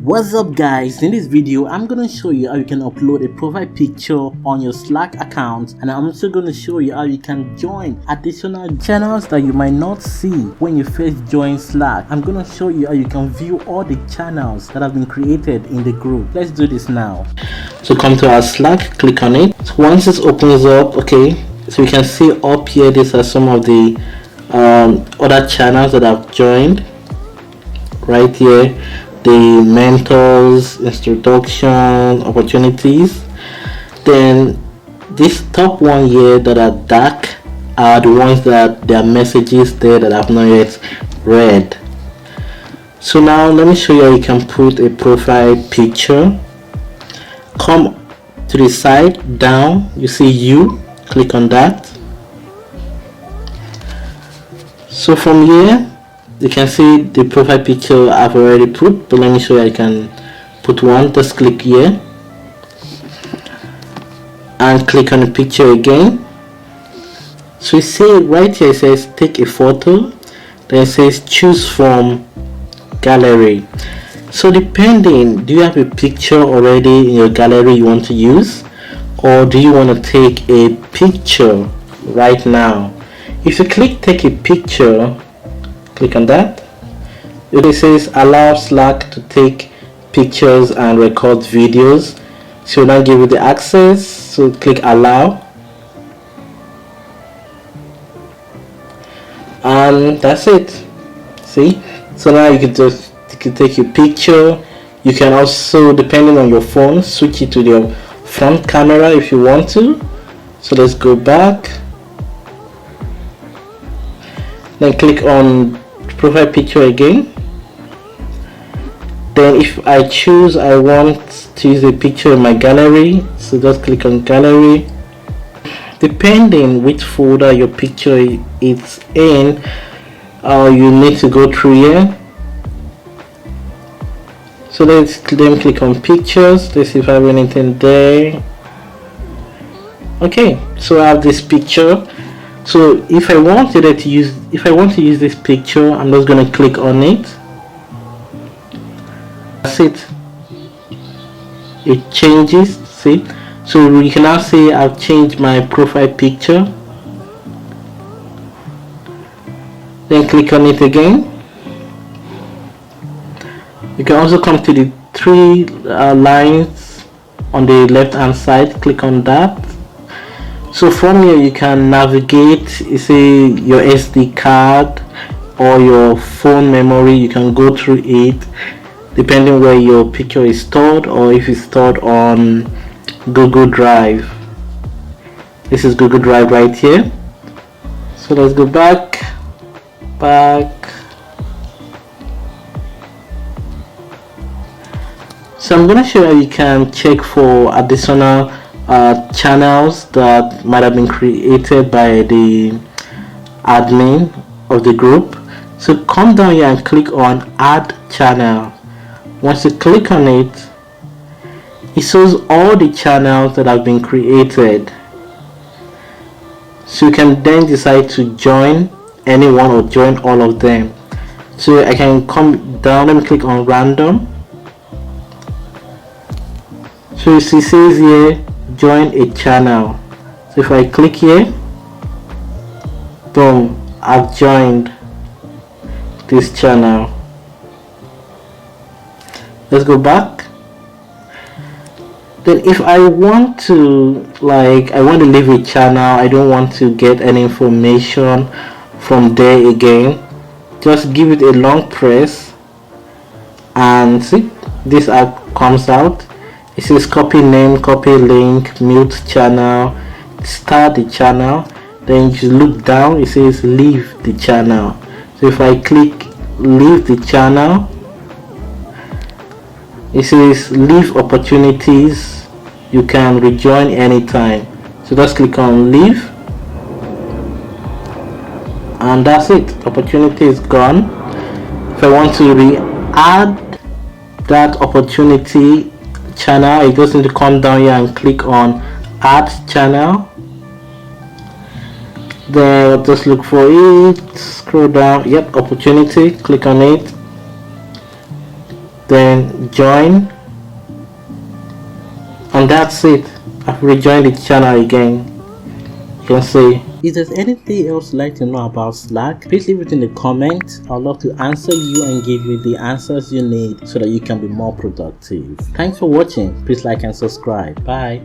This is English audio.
What's up guys, in this video I'm gonna show you how you can upload a profile picture on your Slack account, and I'm also gonna show you how you can join additional channels that you might not see when you first join Slack. I'm gonna show you how you can view all the channels that have been created in the group. Let's do this now. So come to our Slack, click on it. So once it opens up, okay, so you can see up here these are some of the other channels that I've joined right here. The mentors, introduction, opportunities. Then this top one here that are dark are the ones that there are messages there that I've not yet read. So now let me show you how you can put a profile picture. Come to the side down, you see you, click on that. So from here you can see the profile picture I've already put, but let me show you I can put one. Just click here and click on the picture again. So you see right here it says take a photo, then it says choose from gallery. So depending, do you have a picture already in your gallery you want to use, or do you want to take a picture right now? If you click take a picture, click on that. It says allow Slack to take pictures and record videos. So now give you the access, so click allow, and that's it. See, so now you can take your picture. You can also, depending on your phone, switch it to your front camera if you want to. So let's go back, then click on profile picture again. Then if I choose I want to use a picture in my gallery, so just click on gallery. Depending which folder your picture is in, you need to go through here. So let's then click on pictures. Let's see if I have anything there. Okay, so I have this picture. So if I wanted to use this picture, I'm just going to click on it. That's it. It changes. See, so you can now see I've changed my profile picture. Then click on it again. You can also come to the three lines on the left hand side. Click on that. So from here you can navigate, you see your SD card or your phone memory. You can go through it depending where your picture is stored, or if it's stored on Google Drive. This is Google Drive right here. So let's go back. So I'm going to show you how you can check for additional channels that might have been created by the admin of the group. So come down here and click on add channel. Once you click on it, it shows all the channels that have been created. So you can then decide to join anyone or join all of them. So I can come down and click on random. So you see it says here join a channel. So if I click here, boom, I've joined this channel. Let's go back. Then if I want to, I want to leave a channel, I don't want to get any information from there again, just give it a long press and see this app comes out. It says copy name, copy link, mute channel, start the channel. Then you look down, it says leave the channel. So if I click leave the channel, it says leave opportunities, you can rejoin anytime. So just click on leave, and that's it. Opportunity is gone. If I want to re-add that opportunity channel, I just need to come down here and click on add channel. Then just look for it, scroll down, yep, opportunity, click on it. then join, and that's it. I've rejoined the channel again. You can see. If there's anything else you'd like to know about Slack, please leave it in the comments. I'd love to answer you and give you the answers you need so that you can be more productive. Thanks for watching. Please like and subscribe. Bye.